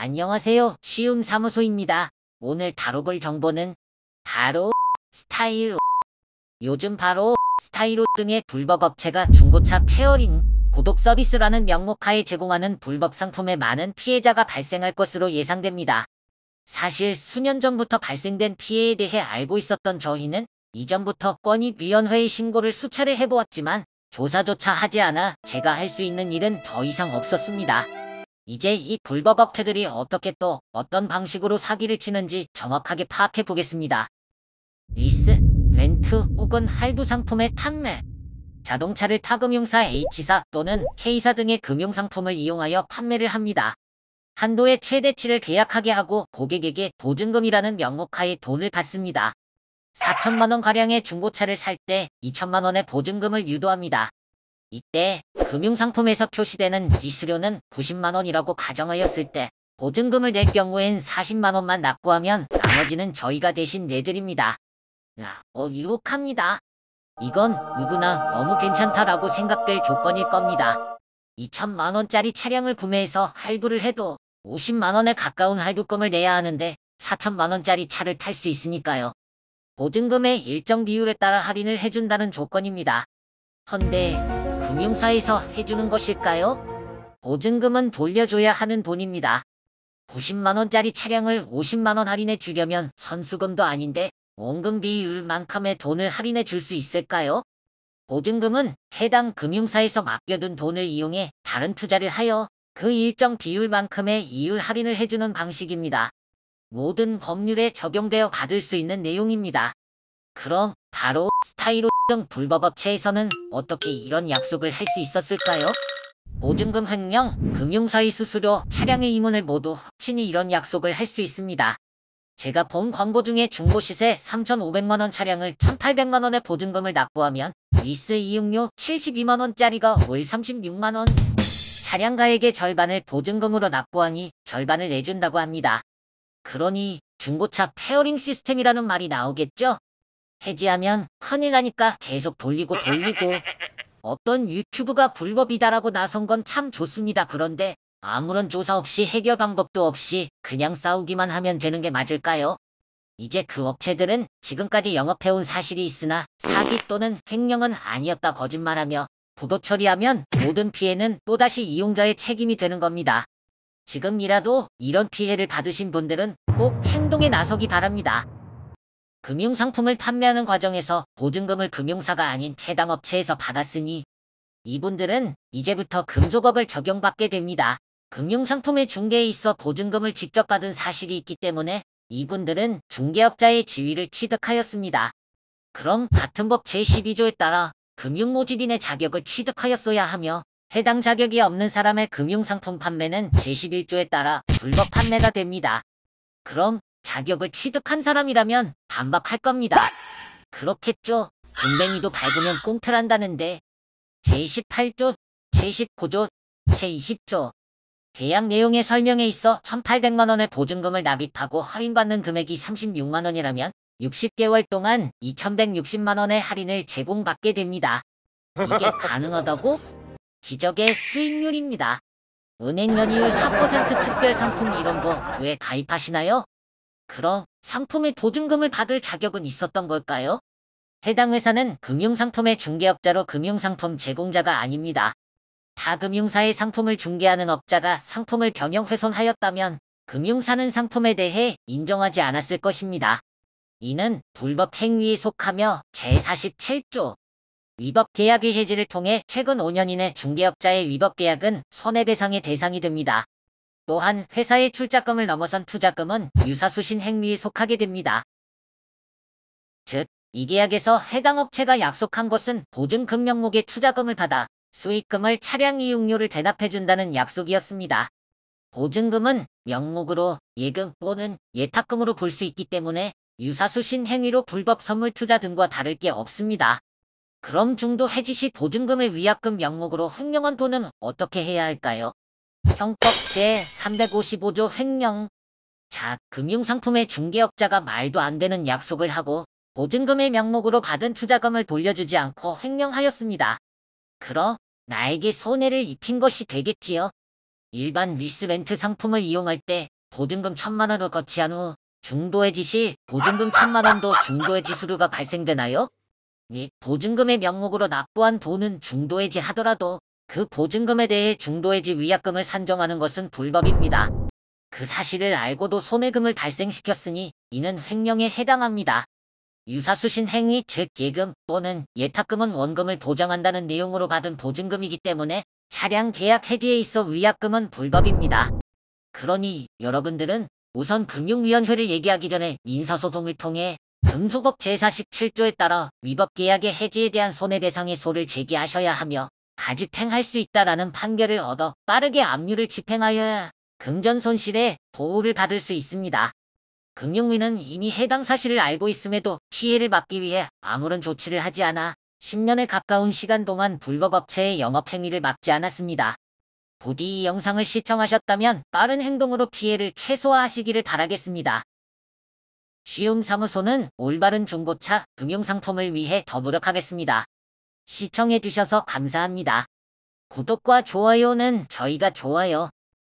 안녕하세요. 쉬움사무소입니다. 오늘 다뤄볼 정보는 바로 스타일. 요즘 바로 스타일 등의 불법 업체가 중고차 페어링, 구독 서비스라는 명목하에 제공하는 불법 상품에 많은 피해자가 발생할 것으로 예상됩니다. 사실 수년 전부터 발생된 피해에 대해 알고 있었던 저희는 이전부터 권익위원회에 신고를 수차례 해보았지만 조사조차 하지 않아 제가 할 수 있는 일은 더 이상 없었습니다. 이제 이 불법 업체들이 어떻게 또 어떤 방식으로 사기를 치는지 정확하게 파악해 보겠습니다. 리스, 렌트 혹은 할부 상품의 판매. 자동차를 타 금융사 H사 또는 K사 등의 금융상품을 이용하여 판매를 합니다. 한도의 최대치를 계약하게 하고 고객에게 보증금이라는 명목하에 돈을 받습니다. 4천만원가량의 중고차를 살 때 2천만원의 보증금을 유도합니다. 이때 금융상품에서 표시되는 리스료는 90만원이라고 가정하였을 때 보증금을 낼 경우엔 40만원만 납부하면 나머지는 저희가 대신 내드립니다. 유혹합니다. 이건 누구나 너무 괜찮다라고 생각될 조건일 겁니다. 2천만원짜리 차량을 구매해서 할부를 해도 50만원에 가까운 할부금을 내야 하는데 4천만원짜리 차를 탈 수 있으니까요. 보증금의 일정 비율에 따라 할인을 해준다는 조건입니다. 헌데 금융사에서 해주는 것일까요? 보증금은 돌려줘야 하는 돈입니다. 90만원짜리 차량을 50만원 할인해 주려면 선수금도 아닌데 원금 비율만큼의 돈을 할인해 줄 수 있을까요? 보증금은 해당 금융사에서 맡겨둔 돈을 이용해 다른 투자를 하여 그 일정 비율만큼의 이율 할인을 해주는 방식입니다. 모든 법률에 적용되어 받을 수 있는 내용입니다. 그럼 바로 스타일 등 불법 업체에서는 어떻게 이런 약속을 할 수 있었을까요? 보증금 횡령, 금융사의 수수료, 차량의 이문을 모두 합치니 이런 약속을 할 수 있습니다. 제가 본 광고 중에 중고시세 3,500만원 차량을 1,800만원의 보증금을 납부하면 리스 이용료 72만원짜리가 월 36만원, 차량가액의 절반을 보증금으로 납부하니 절반을 내준다고 합니다. 그러니 중고차 페어링 시스템이라는 말이 나오겠죠? 해지하면 큰일 나니까 계속 돌리고 어떤 유튜브가 불법이다라고 나선 건 참 좋습니다. 그런데 아무런 조사 없이 해결 방법도 없이 그냥 싸우기만 하면 되는 게 맞을까요? 이제 그 업체들은 지금까지 영업해온 사실이 있으나 사기 또는 횡령은 아니었다 거짓말하며 부도 처리하면 모든 피해는 또다시 이용자의 책임이 되는 겁니다. 지금이라도 이런 피해를 받으신 분들은 꼭 행동에 나서기 바랍니다. 금융상품을 판매하는 과정에서 보증금을 금융사가 아닌 해당 업체에서 받았으니 이분들은 이제부터 금소법을 적용받게 됩니다. 금융상품의 중개에 있어 보증금을 직접 받은 사실이 있기 때문에 이분들은 중개업자의 지위를 취득하였습니다. 그럼 같은 법 제12조에 따라 금융모집인의 자격을 취득하였어야 하며 해당 자격이 없는 사람의 금융상품 판매는 제11조에 따라 불법 판매가 됩니다. 그럼 자격을 취득한 사람이라면 반박할 겁니다. 그렇겠죠. 금뱅이도 밟으면 꽁틀한다는데. 제28조, 제19조, 제20조 계약 내용의 설명에 있어 1,800만원의 보증금을 납입하고 할인받는 금액이 36만원이라면 60개월 동안 2,160만원의 할인을 제공받게 됩니다. 이게 가능하다고? 기적의 수익률입니다. 은행 연이율 4% 특별 상품 이런 거 왜 가입하시나요? 그럼 상품의 보증금을 받을 자격은 있었던 걸까요? 해당 회사는 금융상품의 중개업자로 금융상품 제공자가 아닙니다. 타 금융사의 상품을 중개하는 업자가 상품을 변형 훼손하였다면 금융사는 상품에 대해 인정하지 않았을 것입니다. 이는 불법 행위에 속하며 제47조 위법 계약의 해지를 통해 최근 5년 이내 중개업자의 위법 계약은 손해배상의 대상이 됩니다. 또한 회사의 출자금을 넘어선 투자금은 유사수신 행위에 속하게 됩니다. 즉, 이 계약에서 해당 업체가 약속한 것은 보증금 명목의 투자금을 받아 수익금을 차량 이용료를 대납해준다는 약속이었습니다. 보증금은 명목으로 예금 또는 예탁금으로 볼 수 있기 때문에 유사수신 행위로 불법 선물 투자 등과 다를 게 없습니다. 그럼 중도 해지 시 보증금의 위약금 명목으로 횡령한 돈은 어떻게 해야 할까요? 형법 제355조 횡령. 자, 금융상품의 중개업자가 말도 안 되는 약속을 하고 보증금의 명목으로 받은 투자금을 돌려주지 않고 횡령하였습니다. 그럼 나에게 손해를 입힌 것이 되겠지요. 일반 리스 렌트 상품을 이용할 때 보증금 1,000만 원을 거치한 후 중도해지 시 보증금 1,000만 원도 중도해지 수수료가 발생되나요? 이 보증금의 명목으로 납부한 돈은 중도해지 하더라도 그 보증금에 대해 중도해지 위약금을 산정하는 것은 불법입니다. 그 사실을 알고도 손해금을 발생시켰으니 이는 횡령에 해당합니다. 유사수신 행위 즉 예금 또는 예탁금은 원금을 보장한다는 내용으로 받은 보증금이기 때문에 차량 계약 해지에 있어 위약금은 불법입니다. 그러니 여러분들은 우선 금융위원회를 얘기하기 전에 민사소송을 통해 금소법 제47조에 따라 위법 계약의 해지에 대한 손해배상의소를 제기하셔야 하며 가집행할 수 있다라는 판결을 얻어 빠르게 압류를 집행하여야 금전 손실에 보호를 받을 수 있습니다. 금융위는 이미 해당 사실을 알고 있음에도 피해를 막기 위해 아무런 조치를 하지 않아 10년에 가까운 시간 동안 불법 업체의 영업행위를 막지 않았습니다. 부디 이 영상을 시청하셨다면 빠른 행동으로 피해를 최소화하시기를 바라겠습니다. 쉬움사무소는 올바른 중고차 금융상품을 위해 더 노력하겠습니다. 시청해주셔서 감사합니다. 구독과 좋아요는 저희가 좋아요.